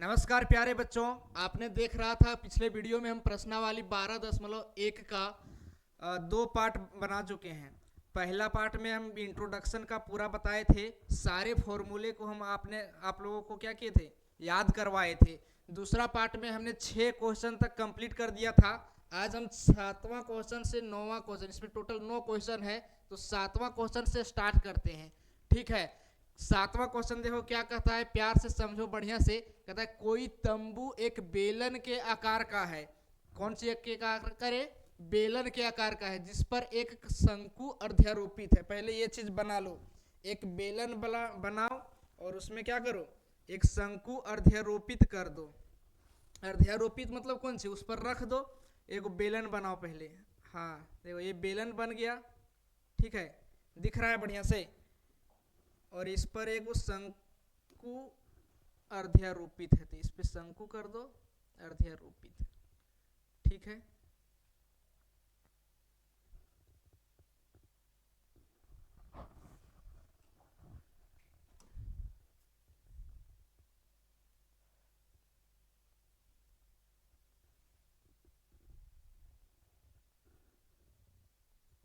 नमस्कार प्यारे बच्चों। आपने देख रहा था पिछले वीडियो में हम प्रश्नावली 12.1 का दो पार्ट बना चुके हैं। पहला पार्ट में हम इंट्रोडक्शन का पूरा बताए थे, सारे फॉर्मूले को हम आप लोगों को क्या किए थे, याद करवाए थे। दूसरा पार्ट में हमने 6 क्वेश्चन तक कंप्लीट कर दिया था। आज हम 7वां क्वेश्चन से 9वां क्वेश्चन, इसमें टोटल 9 क्वेश्चन है, तो 7वां क्वेश्चन से स्टार्ट करते हैं। ठीक है, 7वां क्वेश्चन देखो क्या कहता है, प्यार से समझो बढ़िया से। कहता है कोई तंबू एक बेलन के आकार का है। कौन सी के आकार करे? बेलन के आकार का है, जिस पर एक शंकु अध्यारोपित है। पहले ये चीज बना लो, एक बेलन बनाओ और उसमें क्या करो, एक शंकु अध्यारोपित कर दो। अध्यारोपित मतलब कौन सी, उस पर रख दो, एक बेलन बनाओ पहले। हाँ देखो ये बेलन बन गया, ठीक है, दिख रहा है बढ़िया से। और इस पर एक वो शंकु अर्ध्यारोपित है, तो इस पे शंकु कर दो, अर्ध्यारोपित। ठीक है,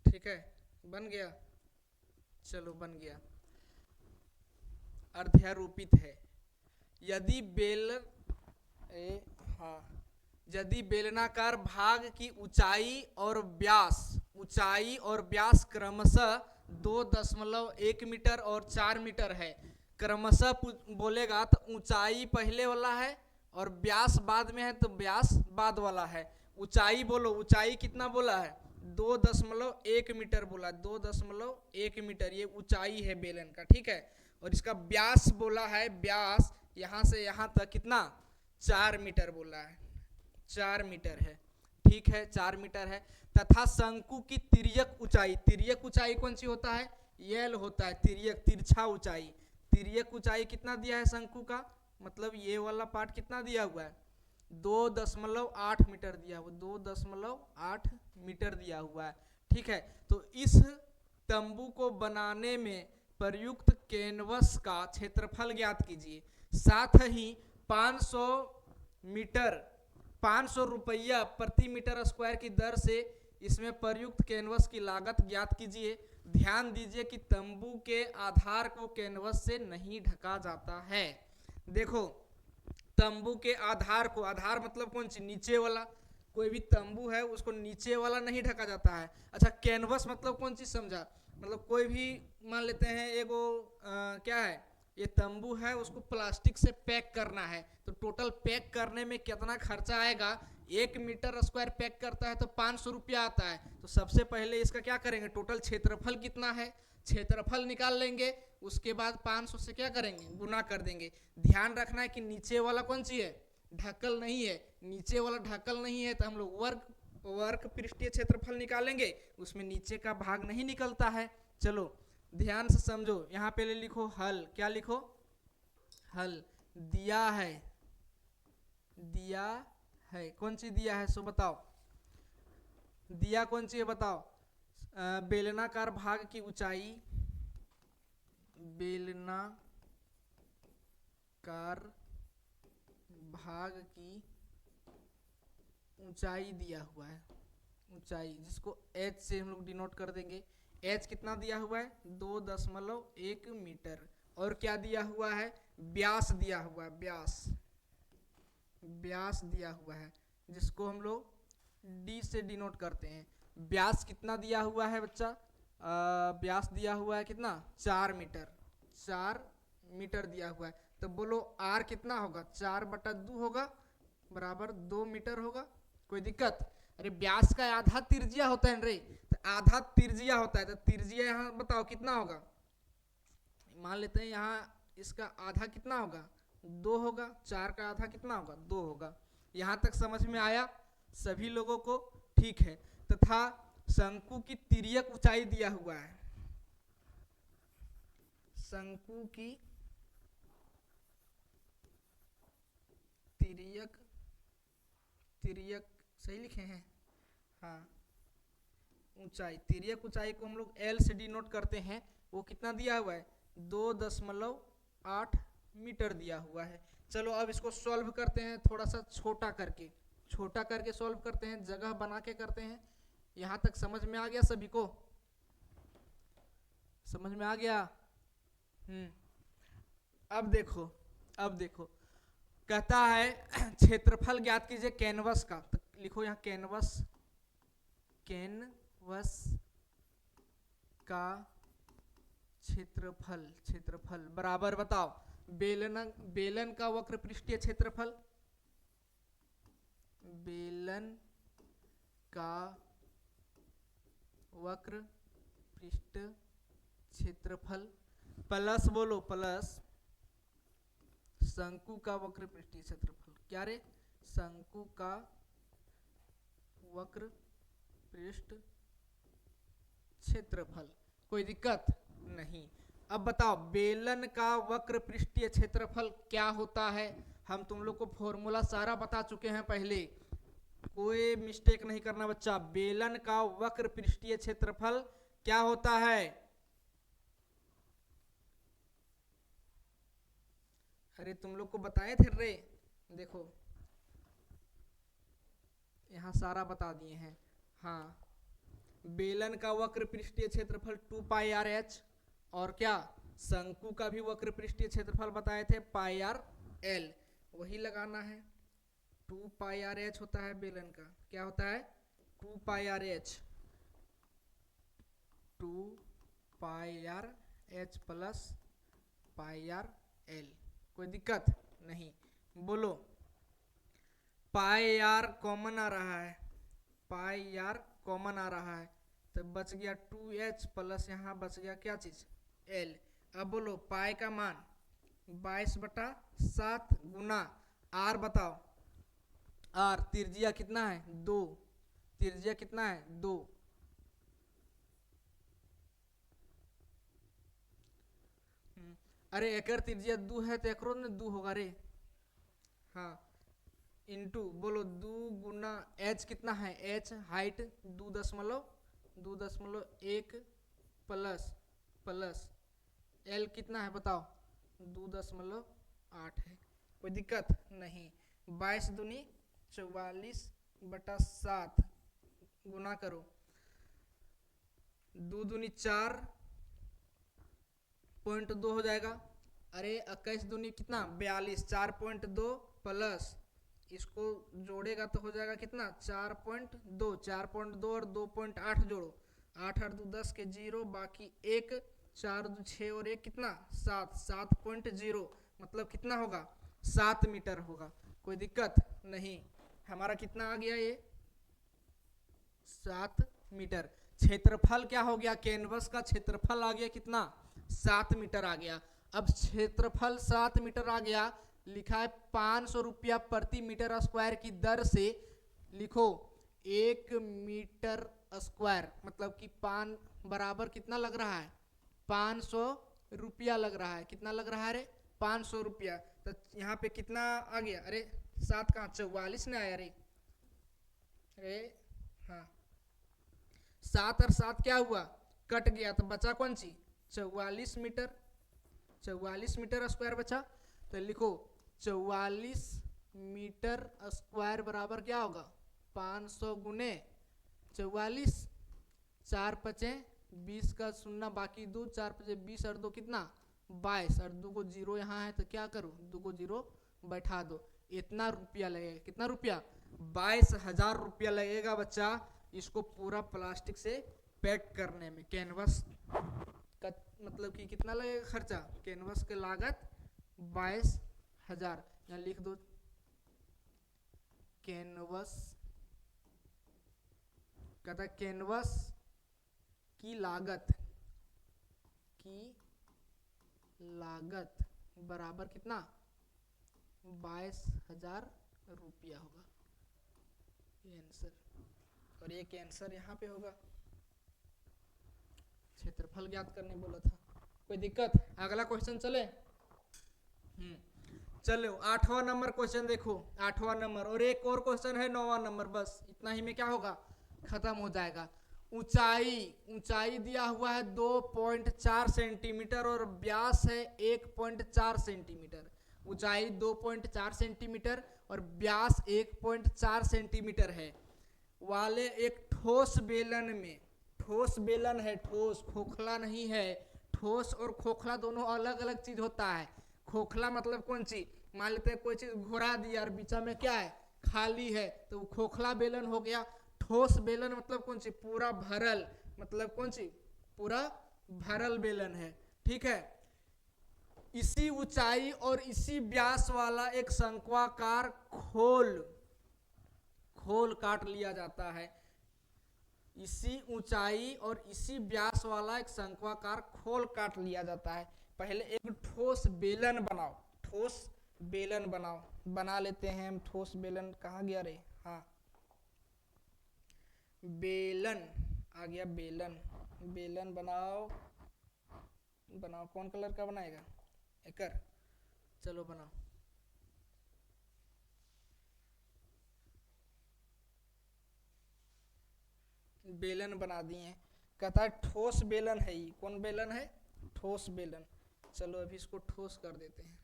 ठीक है, बन गया। चलो बन गया, अर्ध्यारोपित है। यदि बेलन हाँ, यदि बेलनाकार भाग की ऊंचाई और व्यास क्रमशः 2.1 मीटर और 4 मीटर है। क्रमशः बोलेगा तो ऊंचाई पहले वाला है और व्यास बाद में है, तो व्यास बाद वाला है। ऊंचाई बोलो, ऊंचाई कितना बोला है? 2.1 मीटर बोला, 2.1 मीटर ये ऊंचाई है बेलन का। ठीक है, और इसका व्यास बोला है, व्यास यहां से यहां तक कितना, 4 मीटर बोला है, 4 मीटर है। ठीक है, 4 मीटर है। तथा शंकु की तिर्यक ऊंचाई कौन सी होता है? यल होता है, तिर्यक तिरछा ऊंचाई। तिर्यक ऊंचाई कितना दिया है शंकु का, मतलब ये वाला पार्ट कितना दिया हुआ है? 2.8 मीटर दिया हुआ, 2.8 मीटर दिया हुआ है। ठीक है, तो इस तंबू को बनाने में प्रयुक्त कैनवस का क्षेत्रफल ज्ञात कीजिए। साथ ही 500 मीटर 500 रुपया प्रति मीटर स्क्वायर की दर से इसमें प्रयुक्त कैनवस की लागत ज्ञात कीजिए। ध्यान दीजिए कि तंबू के आधार को कैनवस से नहीं ढका जाता है। देखो, तंबू के आधार को, आधार मतलब कौन सी, नीचे वाला। कोई भी तंबू है उसको नीचे वाला नहीं ढका जाता है। अच्छा, कैनवस मतलब कौन चीज समझा, मतलब कोई भी मान लेते हैं एगो क्या है, ये तंबू है, उसको प्लास्टिक से पैक करना है, तो टोटल पैक करने में कितना खर्चा आएगा? 1 मीटर स्क्वायर पैक करता है तो 500 रुपया आता है। तो सबसे पहले इसका क्या करेंगे, टोटल क्षेत्रफल कितना है, क्षेत्रफल निकाल लेंगे। उसके बाद 500 से क्या करेंगे, गुना कर देंगे। ध्यान रखना है कि नीचे वाला कौन सी है, ढक्कल नहीं है। नीचे वाला ढक्कल नहीं है तो हम लोग वर्ग पृष्ठीय क्षेत्रफल निकालेंगे, उसमें नीचे का भाग नहीं निकलता है। चलो ध्यान से समझो, यहाँ पे लिखो हल। क्या लिखो? हल। दिया है, दिया है, कौन सी दिया है सो बताओ, दिया कौन सी है बताओ? बेलनाकार भाग की ऊंचाई, बेलनाकार भाग की ऊंचाई दिया हुआ है, ऊंचाई जिसको h से हम लोग डिनोट कर देंगे। h कितना दिया हुआ है? 2.1 मीटर। और क्या दिया हुआ है? व्यास दिया हुआ है, व्यास दिया हुआ है, जिसको हम लोग d से डिनोट करते हैं। व्यास कितना दिया हुआ है बच्चा? व्यास दिया हुआ है कितना? 4 मीटर, 4 मीटर दिया हुआ है। तो बोलो r कितना होगा? 4/2 होगा, बराबर 2 मीटर होगा। कोई दिक्कत? अरे व्यास का आधा तिर्जिया होता है रे, तो आधा तिर्जिया होता है, तो तिर्जिया यहाँ बताओ कितना होगा। मान लेते हैं यहाँ इसका आधा कितना होगा? 2 होगा। 4 का आधा कितना होगा? 2 होगा। यहाँ तक समझ में आया सभी लोगों को? ठीक है, तथा शंकु की तिर्यक ऊंचाई दिया हुआ है, शंकु की तिर्यक, तिर्यक सही लिखे हैं, हाँ, ऊंचाई, तिर्यक ऊंचाई को हम लोग L से डिनोट करते हैं। वो कितना दिया हुआ है? 2.8 मीटर दिया हुआ है। चलो अब इसको सॉल्व करते हैं, थोड़ा सा छोटा करके सॉल्व करते हैं, जगह बना के करते हैं। यहाँ तक समझ में आ गया सभी को? समझ में आ गया? अब देखो कहता है क्षेत्रफल ज्ञात कीजिए कैनवस का। तो लिखो यहाँ कैनवस का क्षेत्रफल बराबर बताओ बेलन का वक्र पृष्ठीय क्षेत्रफल, बेलन का वक्र पृष्ठ क्षेत्रफल प्लस बोलो प्लस शंकु का वक्र पृष्ठीय क्षेत्रफल। क्या रे? शंकु का वक्र पृष्ठ क्षेत्रफल। कोई दिक्कत नहीं। अब बताओ बेलन का वक्र पृष्ठीय क्षेत्रफल क्या होता है? हम तुम लोग को फॉर्मूला सारा बता चुके हैं पहले, कोई मिस्टेक नहीं करना बच्चा। बेलन का वक्र पृष्ठीय क्षेत्रफल क्या होता है? अरे तुम लोग को बताए थे रे, देखो यहाँ सारा बता दिए हैं। हाँ, बेलन का वक्र पृष्ठीय क्षेत्रफल 2 पाई आर एच, और क्या शंकु का भी वक्र पृष्ठीय क्षेत्रफल बताए थे पाई आर एल, वही लगाना है। 2 पाई आर एच होता है बेलन का, क्या होता है? 2 pi r h, 2 pi r h plus pi r l. कोई दिक्कत नहीं। बोलो पाई आर कॉमन आ रहा है, पाई आर कॉमन आ रहा है, तो बच गया 2h प्लस यहाँ बच गया क्या चीज? l। अब बोलो पाई का मान 22/7 गुना r, बताओ r त्रिज्या कितना है? 2, त्रिज्या कितना है? 2। अरे एकर त्रिज्या 2 है तो एकरो ने 2 होगा रे। हाँ, इंटू बोलो 2 गुना h कितना है? h हाइट 2.1 प्लस l कितना है बताओ? 2.8 है। कोई दिक्कत नहीं। 22 दूनी 44/7 गुना करो, 2 दूनी 4.2 हो जाएगा। अरे 21 दूनी कितना? 42, 4.2 प्लस इसको जोड़ेगा तो हो जाएगा कितना? 4.2, 4.2 और 2.8 जोड़ो, 8 और 2 10 के 0, बाकी 1, 4 2 6 और 1 कितना? 7, 7.0 मतलब कितना होगा? 7 मीटर होगा। कोई दिक्कत नहीं। हमारा कितना आ गया? ये 7 मीटर। क्षेत्रफल क्या हो गया? कैनवस का क्षेत्रफल आ गया कितना? 7 मीटर आ गया। अब क्षेत्रफल 7 मीटर आ गया, लिखा है 500 रुपया प्रति मीटर स्क्वायर की दर से लिखो 1 मीटर स्क्वायर, मतलब कि पान बराबर कितना लग रहा है? 500 रुपया लग रहा है। कितना लग रहा है रे? 500 रुपया। तो यहाँ पे कितना आ गया? अरे 7 कहाँ? 44 ने आया रे। अरे हाँ, 7 और 7 क्या हुआ? कट गया, तो बचा कौन सी? 44 मीटर। 44 मीटर स्क्वायर बचा। तो लिखो 44 मीटर स्क्वायर बराबर क्या होगा? 500 गुने 44, 4 पचे 20 का शून्य बाकी 2, 4 पचे 20 और 2 कितना? 22, और 2 को 0 यहाँ है तो क्या करो? 2 को 0 बैठा दो। इतना रुपया लगेगा। कितना रुपया? 22,000 रुपया लगेगा बच्चा इसको पूरा प्लास्टिक से पैक करने में। कैनवस का मतलब कि कितना लगेगा खर्चा? कैनवस की लागत 22,000। यहाँ लिख दो कैनवस, कहता कैनवस की लागत बराबर कितना? 22,000 रुपया होगा। ये आंसर, और ये आंसर यहाँ पे होगा। क्षेत्रफल ज्ञात करने बोला था। कोई दिक्कत? अगला क्वेश्चन चले। चलो 8वां नंबर क्वेश्चन देखो। 8वां नंबर और एक और क्वेश्चन है 9वां नंबर, बस इतना ही में क्या होगा? खत्म हो जाएगा। ऊंचाई ऊंचाई दिया हुआ है 2.4 सेंटीमीटर और व्यास है 1.4 सेंटीमीटर। ऊंचाई 2.4 सेंटीमीटर और व्यास 1.4 सेंटीमीटर है वाले एक ठोस बेलन में, ठोस बेलन है, ठोस, खोखला नहीं है। ठोस और खोखला दोनों अलग अलग चीज होता है। खोखला मतलब कौन सी, मान लेते हैं कोई चीज घुरा दिया और बीच में क्या है, खाली है, तो खोखला बेलन हो गया। ठोस बेलन मतलब कौन सी, पूरा भरल, मतलब कौन सी, पूरा भरल बेलन है। ठीक है। इसी ऊंचाई और इसी व्यास वाला एक शंक्वाकार खोल, खोल काट लिया जाता है। इसी ऊंचाई और इसी व्यास वाला एक शंक्वाकार खोल काट लिया जाता है। पहले एक ठोस बेलन बनाओ, ठोस बेलन बनाओ, बना लेते हैं हम ठोस बेलन। कहाँ गया रे, हाँ बेलन आ गया, बेलन। बेलन बनाओ, बनाओ, कौन कलर का बनाएगा, एकर, चलो बनाओ। बेलन बना दिए। कहता है ठोस बेलन है, ये कौन बेलन है, ठोस बेलन। चलो अभी इसको ठोस कर देते हैं।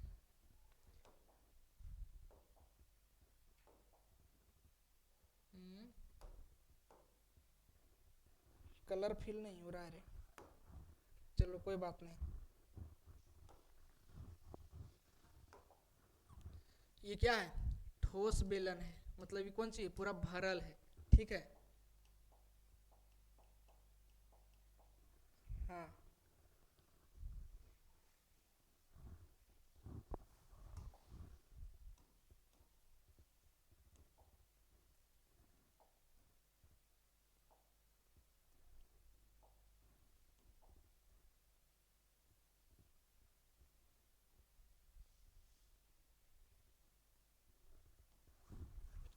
कलर फिल नहीं हो रहा है रे, चलो कोई बात नहीं। ये क्या है, ठोस बेलन है, मतलब ये कौन सी है, पूरा भरल है। ठीक है, हाँ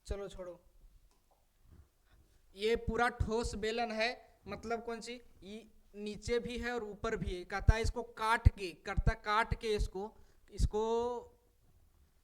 चलो छोड़ो। ये पूरा ठोस बेलन है, मतलब कौन सी, ये नीचे भी है और ऊपर भी है। कहता है इसको काट के, करता काट के इसको, इसको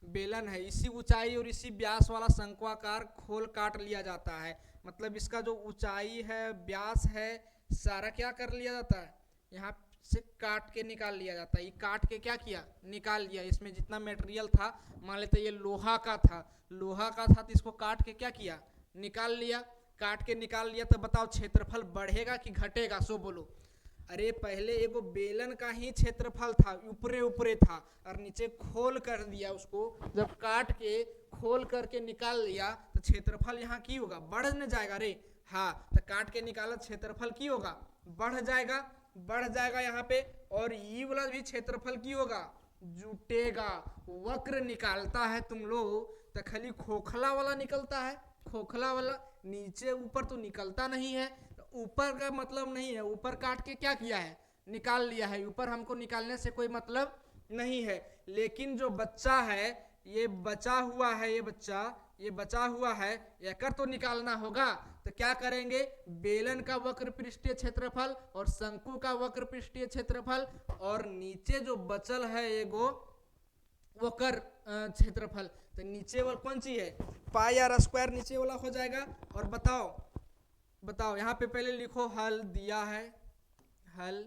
बेलन है, इसी ऊंचाई और इसी व्यास वाला शंक्वाकार खोल काट लिया जाता है। मतलब इसका जो ऊंचाई है, व्यास है, सारा क्या कर लिया जाता है, यहाँ से काट के निकाल लिया जाता है। ये काट के क्या किया, निकाल लिया। इसमें जितना मटेरियल था, मान लेते ये लोहा का था, लोहा का था तो इसको काट के क्या किया, निकाल लिया। काट के निकाल लिया तो बताओ क्षेत्रफल बढ़ेगा कि घटेगा, सो बोलो। अरे पहले एगो बेलन का ही क्षेत्रफल था, ऊपरे ऊपरे था, और नीचे खोल कर दिया उसको। जब काट के खोल करके निकाल लिया तो क्षेत्रफल यहाँ की होगा, बढ़ न जाएगा रे। हाँ, तो काट के निकाला क्षेत्रफल की होगा, बढ़ जाएगा, बढ़ जाएगा यहाँ पे। और ये वाला भी क्षेत्रफल की होगा, जुटेगा। वक्र निकालता है तुम लोग तो खाली खोखला वाला निकलता है, खोखला वाला, नीचे ऊपर तो निकलता नहीं है। ऊपर का मतलब नहीं है, ऊपर काट के क्या किया है, निकाल लिया है। ऊपर हमको निकालने से कोई मतलब नहीं है। लेकिन जो बच्चा है, ये बचा हुआ है, ये बच्चा, ये बचा हुआ है, एकर तो निकालना होगा। तो क्या करेंगे, बेलन का वक्र पृष्ठीय क्षेत्रफल और शंकु का वक्र पृष्ठीय क्षेत्रफल, और नीचे जो बचल है एगो वक्र क्षेत्रफल, तो नीचे वाला कौन सी है, पाई आर स्क्वायर नीचे वाला हो जाएगा। और बताओ, बताओ यहाँ पे पहले लिखो, हल दिया है, हल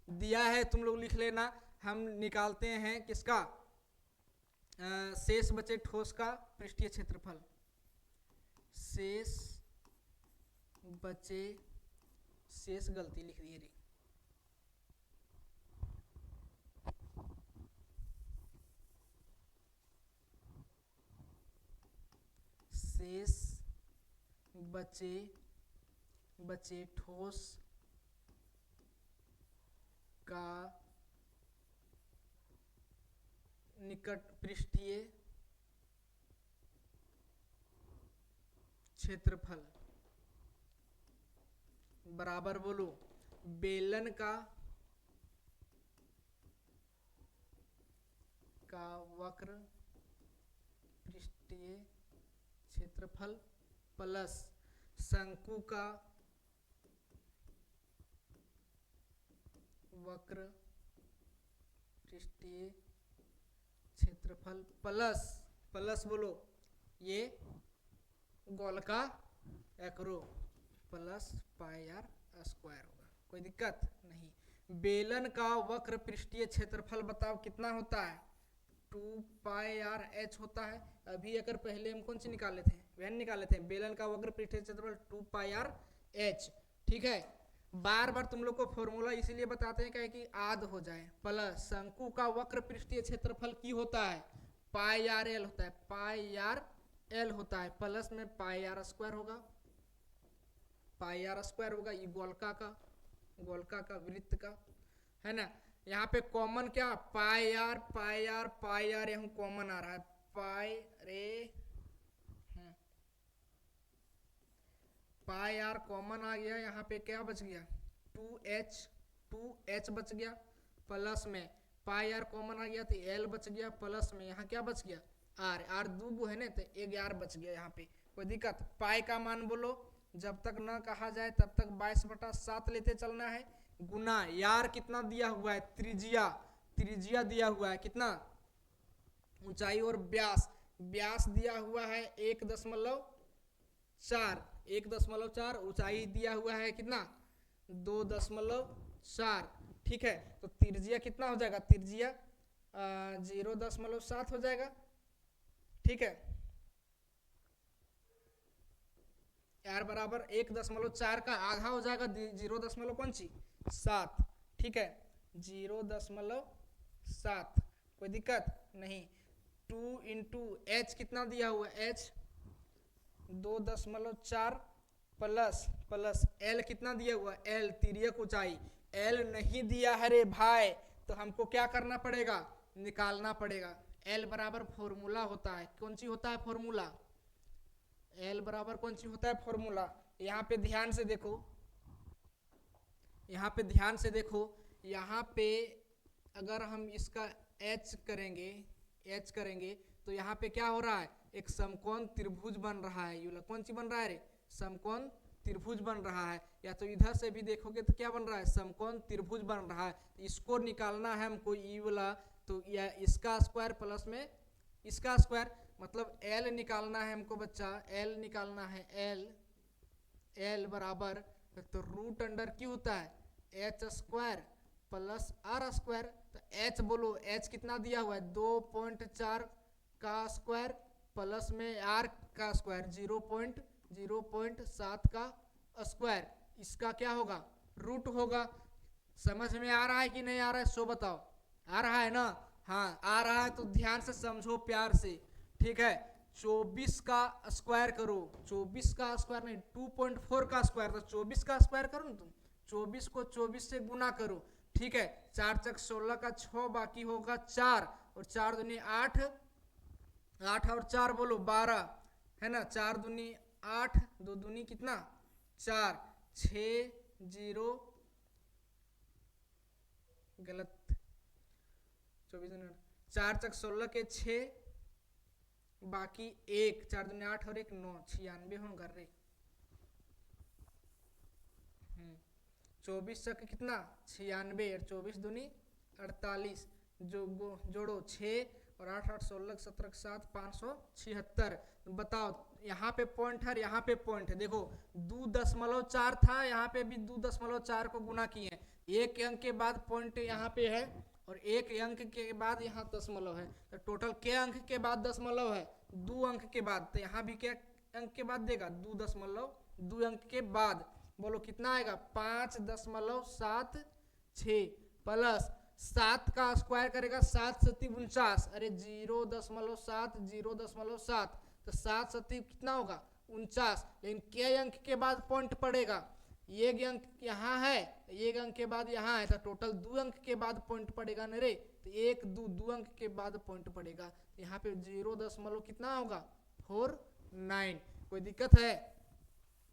दिया है, तुम लोग लिख लेना। हम निकालते हैं किसका, शेष बचे ठोस का पृष्ठीय क्षेत्रफल, शेष बचे, शेष गलती लिख दी है, शेष बचे, बचे ठोस का निकट पृष्ठीय क्षेत्रफल बराबर, बोलो, बेलन का वक्र पृष्ठीय क्षेत्रफल प्लस शंकु का वक्र पृष्ठीय क्षेत्रफल प्लस, प्लस बोलो, ये गोल का एकरो प्लस पाई आर स्क्वायर होगा। कोई दिक्कत नहीं। बेलन का वक्र पृष्ठीय क्षेत्रफल बताओ कितना होता है? 2 पाई आर एच होता है। अभी अगर पहले हम कौन सी निकाले थे? वह निकाले थे बेलन का वक्र पृष्ठीय क्षेत्रफल 2 पाई आर एच। ठीक है, बार बार तुम लोग को फॉर्मूला इसीलिए बताते हैं क्या कि याद हो जाए। प्लस शंकु का वक्र पृष्ठीय क्षेत्रफल की होता है पाई आर एल होता है, पाई आर एल होता है, प्लस में पाई आर स्क्वायर होगा, पाई आर स्क्वायर होगा। ये गोलका का वृत्त का है ना। यहाँ पे कॉमन क्या pi r pi r pi r, यहाँ कॉमन आ रहा है पाई रे पाई आर कॉमन आ गया। यहाँ पे क्या बच गया 2h बच गया, प्लस में पाई आर कॉमन आ गया तो l बच गया, प्लस में यहाँ क्या बच गया r दो गो है ना तो 11 बच गया यहाँ पे। कोई दिक्कत? पाई का मान बोलो, जब तक ना कहा जाए तब तक 22/7 लेते चलना है, गुना यार कितना दिया हुआ है त्रिज्या दिया हुआ है कितना, ऊंचाई और व्यास दिया हुआ है 1.4, ऊंचाई दिया हुआ है कितना 2.4। ठीक है, तो त्रिज्या कितना हो जाएगा? त्रिज्या 0.7 हो जाएगा। ठीक है, यार बराबर 1.4 का आधा हो जाएगा 0.7। ठीक है, 0.7। कोई दिक्कत नहीं। 2 इंटू एच कितना दिया हुआ है? एच 2.4 प्लस एल कितना दिया हुआ है? एल तिर्यक ऊंचाई, एल नहीं दिया है रे भाई, तो हमको क्या करना पड़ेगा? निकालना पड़ेगा। एल बराबर फॉर्मूला होता है, कौन सी होता है फॉर्मूला? एल बराबर कौन सी होता है फॉर्मूला? यहाँ पे ध्यान से देखो, यहाँ पे अगर हम इसका एच करेंगे तो यहाँ पे क्या हो रहा है? एक समकोण त्रिभुज बन रहा है। ये कौन सी बन रहा है रे? समकोण त्रिभुज बन रहा है। या तो इधर से भी देखोगे तो क्या बन रहा है? समकोण त्रिभुज बन रहा है। इसको निकालना है हमको, ये वाला तो या इसका स्क्वायर प्लस में इसका स्क्वायर, मतलब एल निकालना है हमको बच्चा, एल निकालना है। एल बराबर तो रूट अंडर क्यू होता है H square plus R square. तो एच बोलो, एच कितना दिया हुआ है? 2.4 का स्क्वायर प्लस में आर का स्क्वायर 0.7 का स्क्वायर। इसका क्या होगा? रूट होगा। समझ में आ रहा है कि नहीं आ रहा है? सो बताओ, आ रहा है ना? हाँ आ रहा है, तो ध्यान से समझो प्यार से। ठीक है, 24 का स्क्वायर करो, 24 का स्क्वायर नहीं 2.4 का स्क्वायर, तो 24 का स्क्वायर करो ना तुम, 24 को 24 से गुना करो। ठीक है, 4 चक 16 का 6 बाकी होगा 4 और 4 दूनी 8, 8 और 4 बोलो 12 है ना। 4 दूनी 8, 2 दूनी कितना 4, 6 0 गलत 24 4 चक 16 के 6 बाकी 1, 4 दूनी 8 और 1 9, 96 हो कर रहे। 24 चक कितना 96 और 24 दूनी 48, जोड़ो 6 और 8 8 16 17 7 576। बताओ यहाँ पे पॉइंट है, यहाँ पे पॉइंट है। देखो 2.4 था, यहाँ पे भी 2.4 को गुना किए। एक अंक के बाद पॉइंट यहाँ पे है और एक अंक के बाद यहाँ दशमलव है, तो टोटल के अंक के बाद दशमलव है? 2 अंक के बाद। तो यहाँ भी क्या अंक के बाद देगा? 2 अंक के बाद। बोलो कितना आएगा? 5.76 प्लस 7 का स्क्वायर करेगा 7 7 49, अरे 0.7 तो 7 7 कितना होगा 49। लेकिन के अंक के बाद पॉइंट पड़ेगा? एक अंक यहाँ है, एक अंक के बाद यहाँ है, तो टोटल 2 अंक के बाद पॉइंट पड़ेगा ना रे। तो 1 2 अंक के बाद पॉइंट पड़ेगा। तो यहाँ पे 0. कितना होगा 49। कोई दिक्कत है?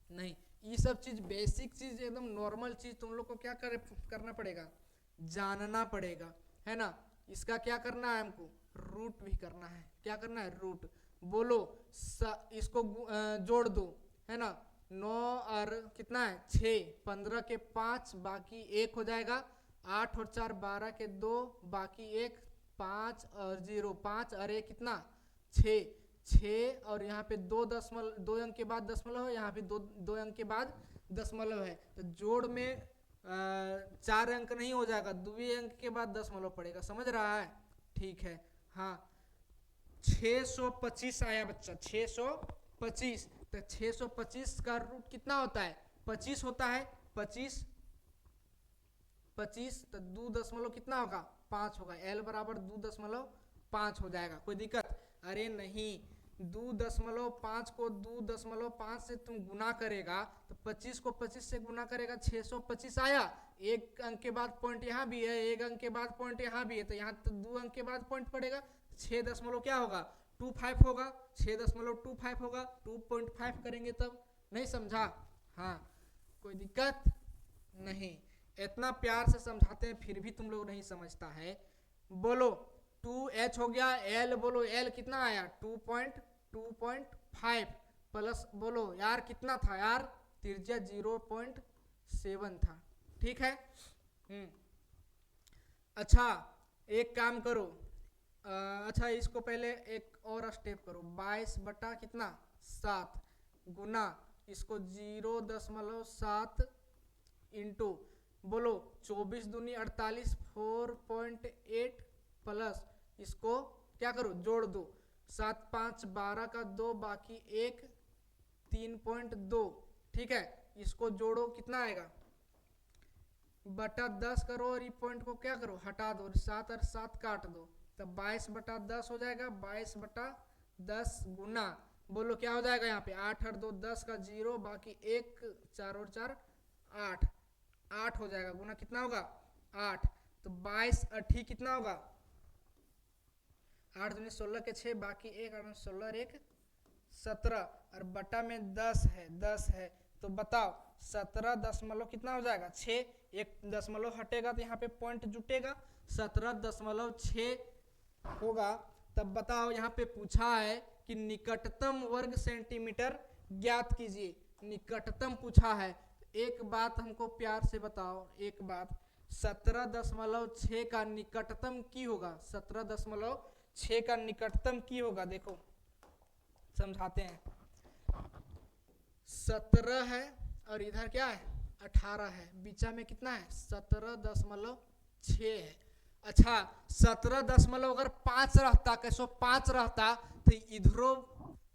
नहीं। ये सब चीज बेसिक चीज एकदम नॉर्मल चीज तुम लोग को क्या करना पड़ेगा? जानना पड़ेगा, है ना। इसका क्या करना है हमको? रूट भी करना है। क्या करना है? रूट। बोलो इसको जोड़ दो, है ना। 9 और कितना है 6, 15 के 5 बाकी 1 हो जाएगा, 8 और 4 12 के 2 बाकी 1, 5 और 0 5 और 1 कितना 6 और यहाँ पे 2 अंक के बाद दशमलव है, यहाँ पे 2 अंक के बाद दशमलव है तो जोड़ में 4 अंक नहीं हो जाएगा, द्वितीय अंक के बाद दशमलव पड़ेगा, समझ रहा है? ठीक है। हाँ 625 आया बच्चा, 625। तो 625 का रूट कितना होता है? 25 होता है। 25 तो 2 कितना होगा? 5 होगा। L बराबर 2.5 हो जाएगा। कोई दिक्कत? अरे नहीं, 2.5 को 2.5 से तुम गुना करेगा तो 25 को 25 से गुना करेगा, 625 आया। एक अंक के बाद पॉइंट यहाँ भी है, एक अंक के बाद पॉइंट यहाँ भी है, तो यहाँ तो 2 अंक के बाद पॉइंट पड़ेगा। 6 दशमलव क्या होगा? 25 होगा। 6.25 होगा, 2.5 करेंगे तब। नहीं समझा? हाँ कोई दिक्कत नहीं। इतना प्यार से समझाते हैं फिर भी तुम लोग नहीं समझता है। बोलो 2h हो गया। L बोलो, L कितना आया? 2.5 प्लस बोलो यार कितना था यार? त्रिज्या 0.7 था। ठीक है। अच्छा एक काम करो, अच्छा इसको पहले एक और स्टेप करो। 22 बटा कितना? 7 गुना इसको 0.7 इंटू बोलो 24 दूनी 48, 4.8 प्लस इसको क्या करो? जोड़ दो। 7 5 12 का 2 बाकी 1 3.2। ठीक है, इसको जोड़ो कितना आएगा? बटा 10 करो और ये पॉइंट को क्या करो? हटा दो। 7 और 7 काट दो, तब 22 बटा 10 हो जाएगा। 22 बटा 10 गुना बोलो क्या हो जाएगा? यहाँ पे 8 और 2 10 का 0 बाकी 1 4 और 4 8 8 हो जाएगा। गुना कितना होगा? 8। तो 22 8 कितना होगा? 8 दूनी 16 के 6 बाकी 1 8 16 और 1 17 और बटा में 10 है, 10 है तो बताओ 17 दशमलव कितना हो जाएगा? 6। एक दशमलव हटेगा तो यहाँ पे पॉइंट जुटेगा, 17.6 होगा। तब बताओ यहाँ पे पूछा है कि निकटतम वर्ग सेंटीमीटर ज्ञात कीजिए। निकटतम पूछा है। एक बात हमको प्यार से बताओ, एक बात, 17.6 का निकटतम की होगा? 17.6 का निकटतम की होगा? देखो समझाते हैं। 17 है और इधर क्या है? 18 है, बीचा में कितना है? 17.6 है। अच्छा 17.5 रहता, कैसो 5 रहता तो इधरों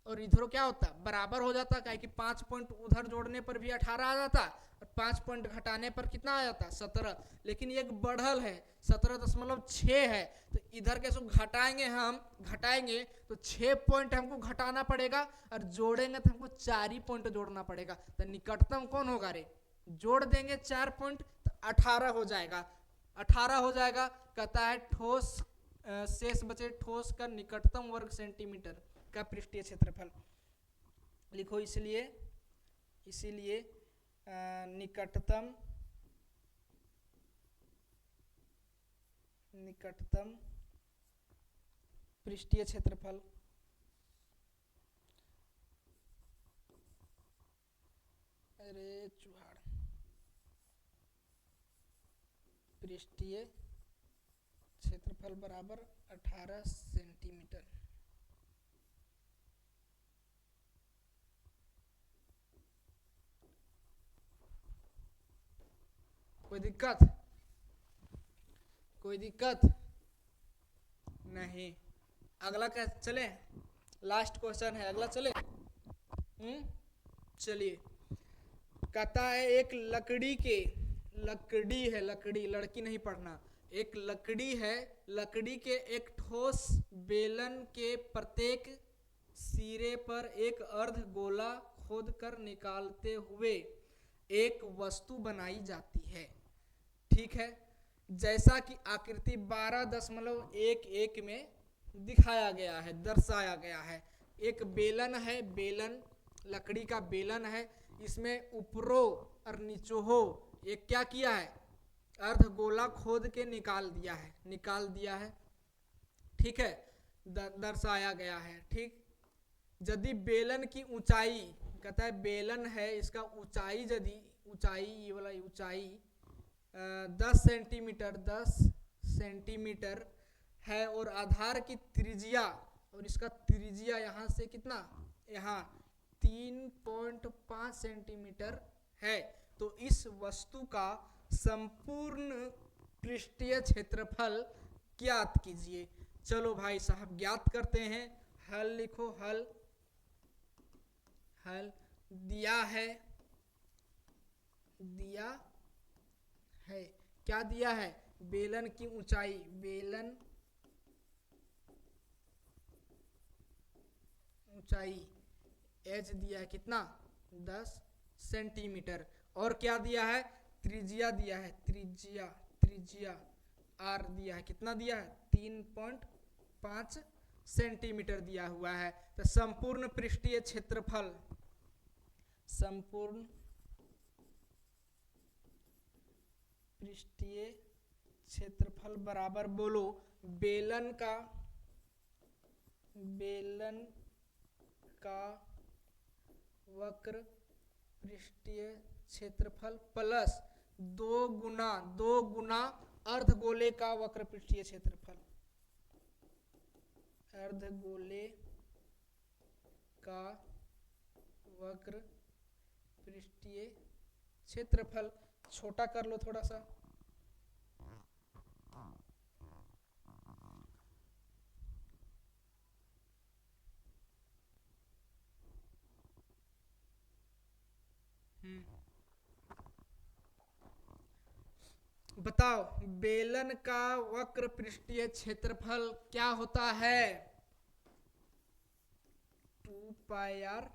और इधरों क्या होता? बराबर हो जाता। क्या कि 5 पॉइंट उधर जोड़ने पर भी 18 आ जाता और 5 पॉइंट घटाने पर कितना आ जाता? 17। लेकिन एक बढ़ल है, 17.6 है, तो इधर कैसे घटाएंगे? हम घटाएंगे तो 6 पॉइंट हमको घटाना पड़ेगा और जोड़ेंगे तो हमको 4 ही पॉइंट जोड़ना पड़ेगा। तो निकटतम कौन होगा रे? जोड़ देंगे 4 पॉइंट तो 18 हो जाएगा। 18 हो जाएगा। कहता है ठोस शेष बचे ठोस का निकटतम वर्ग सेंटीमीटर का पृष्ठीय क्षेत्रफल लिखो। इसीलिए निकटतम पृष्ठीय क्षेत्रफल अरे चुहाड़ पृष्ठीय क्षेत्रफल बराबर 18 सेंटीमीटर। कोई दिक्कत? कोई दिक्कत नहीं। अगला क्या चले? लास्ट क्वेश्चन है, अगला चले। चलिए। कहता है एक लकड़ी है, लकड़ी, लड़की नहीं पढ़ना। एक लकड़ी है, लकड़ी के एक ठोस बेलन के प्रत्येक सिरे पर एक अर्ध गोला खोद कर निकालते हुए एक वस्तु बनाई जाती है। ठीक है, जैसा कि आकृति 12.11 में दिखाया गया है, दर्शाया गया है। एक बेलन है, बेलन लकड़ी का बेलन है, इसमें ऊपरो और नीचोहो एक क्या किया है? अर्ध गोला खोद के निकाल दिया है। ठीक है, दर्शाया गया है। ठीक, यदि बेलन की ऊंचाई, कहता है बेलन है, इसका ऊंचाई यदि ये वाला ऊंचाई 10 सेंटीमीटर है और आधार की त्रिज्या, और इसका त्रिज्या यहाँ से कितना? यहाँ 3.5 सेंटीमीटर है तो इस वस्तु का संपूर्ण पृष्ठीय क्षेत्रफल ज्ञात कीजिए। चलो भाई साहब ज्ञात करते हैं। हल लिखो, हल हल दिया है, दिया है, क्या दिया है? बेलन की ऊंचाई, बेलन ऊंचाई एच दिया है कितना? 10 सेंटीमीटर। और क्या दिया है? त्रिज्या दिया है, त्रिज्या, त्रिज्या आर दिया है, कितना दिया है? 3.5 सेंटीमीटर दिया हुआ है। तो संपूर्ण पृष्ठीय क्षेत्रफल, संपूर्ण पृष्ठीय क्षेत्रफल बराबर बोलो बेलन का, बेलन का वक्र पृष्ठीय क्षेत्रफल प्लस 2 गुना अर्धगोले का वक्र पृष्ठीय क्षेत्रफल, अर्धगोले का वक्र पृष्ठीय क्षेत्रफल। छोटा कर लो थोड़ा सा। बताओ बेलन का वक्र पृष्ठीय क्षेत्रफल क्या होता है? 2 पाई आर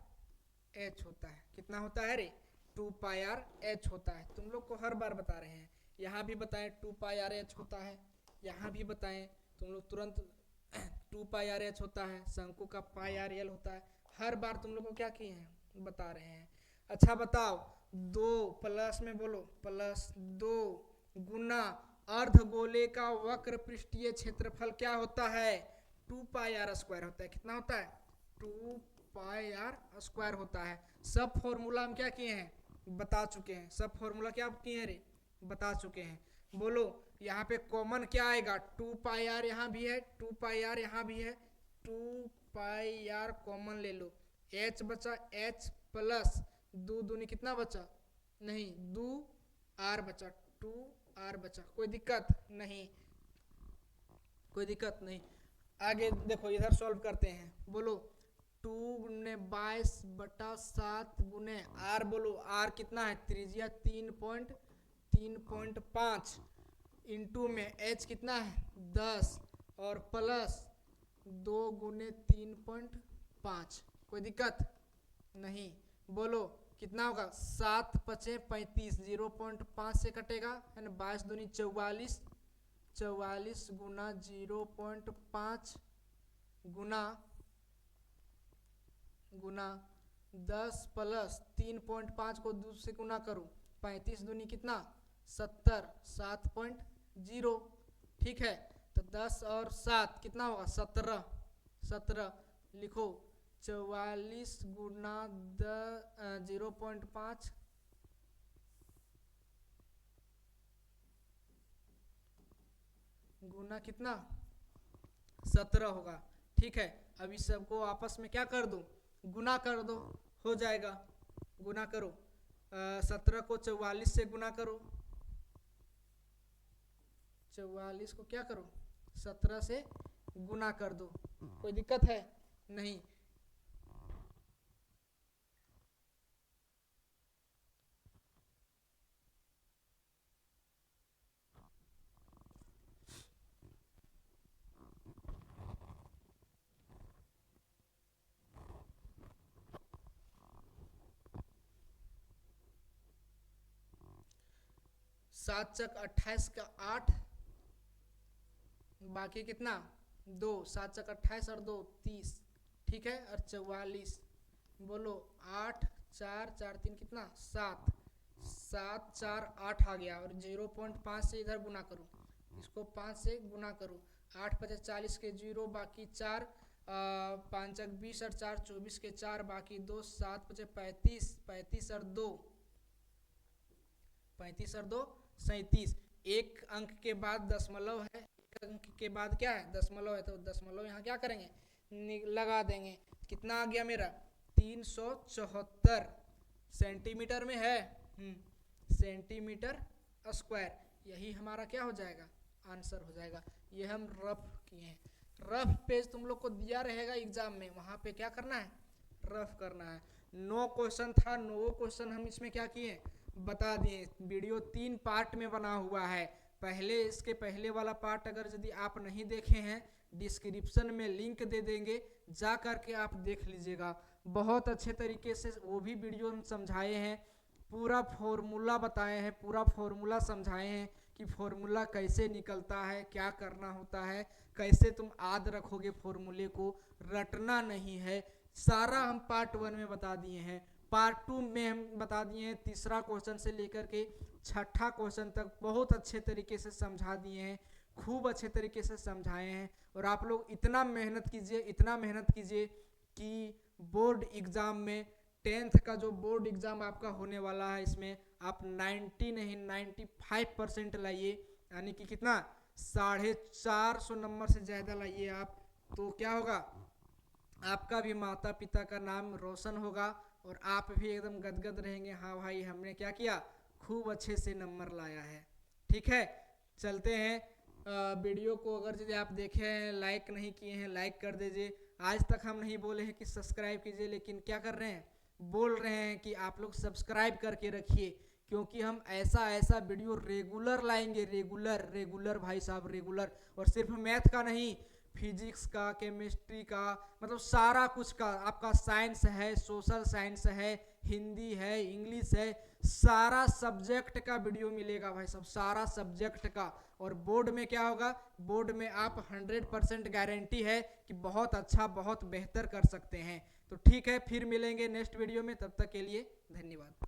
एच होता है। कितना होता है रे? 2 पाई आर एच होता है। तुम लोग को हर बार बता रहे हैं, यहाँ भी बताएं 2 पाई आर एच होता है, यहाँ भी बताएं, तुम लोग तुरंत 2 पाई आर एच होता है, शंकु का पाई आर एल होता है। हर बार तुम लोग को क्या किए हैं? बता रहे हैं। अच्छा बताओ 2 प्लस में बोलो, प्लस 2 गुना अर्धगोले का वक्र पृष्ठीय क्षेत्रफल क्या होता है? 2 पाई आर स्क्वायर होता है। कितना होता है? 2 पाई आर स्क्वायर होता है। सब फॉर्मूला हम क्या किए हैं? बता चुके हैं। सब फॉर्मूला क्या किए हैं रे? बता चुके हैं। बोलो यहाँ पे कॉमन क्या आएगा? 2 पाई आर यहाँ भी है, 2 पाई आर यहाँ भी है, 2 पाई आर कॉमन ले लो। एच बचा, एच प्लस 2 दूनी कितना बचा? नहीं, 2 आर बचा, 2 आर बचा। कोई दिक्कत नहीं, कोई दिक्कत नहीं। आगे देखो इधर सॉल्व करते हैं। बोलो 2 गुने 22/7 गुने आर। बोलो आर कितना है? त्रिज्या 3.5 इंटू में एच कितना है? 10 और प्लस 2 गुने 3.5। कोई दिक्कत नहीं। बोलो कितना होगा? 7 पचे 35, 0.5 से कटेगा है ना। 22 दूनी 44, 44 गुना 0.5 गुना 10 प्लस 3.5 को 2 से गुना करो, 35 दूनी कितना? 70, 7.0। ठीक है, तो 10 और 7 कितना होगा? 17, 17 लिखो। 44 गुना 0.5 गुना कितना? 17 होगा। ठीक है, अब इस सबको आपस में क्या कर दो? गुना कर दो, हो जाएगा। गुना करो, 17 को 44 से गुना करो, 44 को क्या करो? 17 से गुना कर दो। कोई दिक्कत है? नहीं। सात चक 28 का 8, बाकी कितना? 2, 7 चक 28 और 2 30। ठीक है, और 44। बोलो 8 4 4 3 कितना? 7, 7 4 8 आ गया। और 0.5 से इधर गुना करो, इसको 5 से गुना करो। 8 5 40 के 0, बाकी 4, 5 चक 20 और 4 24 के 4, बाकी 2, 7 5 35, 35 और 2 35 और 2 37। एक अंक के बाद दशमलव है, एक अंक के बाद क्या है? दशमलव है, तो दशमलव यहाँ क्या करेंगे? लगा देंगे। कितना आ गया मेरा? 374 सेंटीमीटर में है। Centimetre square. यही हमारा क्या हो जाएगा, आंसर हो जाएगा। ये हम रफ किए हैं। रफ पेज तुम लोग को दिया रहेगा एग्जाम में, वहाँ पे क्या करना है, रफ करना है। 9 क्वेश्चन था, 9 क्वेश्चन हम इसमें क्या किए, बता दिए। वीडियो 3 पार्ट में बना हुआ है। पहले इसके पहले वाला पार्ट अगर यदि आप नहीं देखे हैं, डिस्क्रिप्शन में लिंक दे देंगे, जा करके आप देख लीजिएगा। बहुत अच्छे तरीके से वो भी वीडियो हम समझाए हैं, पूरा फॉर्मूला बताए हैं, पूरा फॉर्मूला समझाए हैं कि फॉर्मूला कैसे निकलता है, क्या करना होता है, कैसे तुम याद रखोगे फॉर्मूले को, रटना नहीं है। सारा हम पार्ट 1 में बता दिए हैं। पार्ट 2 में हम बता दिए हैं, तीसरा क्वेश्चन से लेकर के छठा क्वेश्चन तक बहुत अच्छे तरीके से समझा दिए हैं, खूब अच्छे तरीके से समझाए हैं। और आप लोग इतना मेहनत कीजिए, इतना मेहनत कीजिए कि बोर्ड एग्ज़ाम में 10th का जो बोर्ड एग्ज़ाम आपका होने वाला है, इसमें आप 90 नहीं 95% लाइए, यानी कि कितना 450 नंबर से ज़्यादा लाइए आप, तो क्या होगा, आपका भी माता पिता का नाम रोशन होगा और आप भी एकदम गदगद रहेंगे, हाँ भाई हमने क्या किया, खूब अच्छे से नंबर लाया है। ठीक है, चलते हैं। वीडियो को अगर यदि आप देखे हैं, लाइक नहीं किए हैं, लाइक कर दीजिए। आज तक हम नहीं बोले हैं कि सब्सक्राइब कीजिए, लेकिन क्या कर रहे हैं, बोल रहे हैं कि आप लोग सब्सक्राइब करके रखिए, क्योंकि हम ऐसा ऐसा वीडियो रेगुलर लाएंगे, रेगुलर रेगुलर भाई साहब, रेगुलर। और सिर्फ मैथ का नहीं, फिजिक्स का, केमिस्ट्री का, मतलब सारा कुछ का, आपका साइंस है, सोशल साइंस है, हिंदी है, इंग्लिश है, सारा सब्जेक्ट का वीडियो मिलेगा भाई साहब, सारा सब्जेक्ट का। और बोर्ड में क्या होगा, बोर्ड में आप 100% गारंटी है कि बहुत अच्छा, बहुत बेहतर कर सकते हैं। तो ठीक है, फिर मिलेंगे नेक्स्ट वीडियो में, तब तक के लिए धन्यवाद।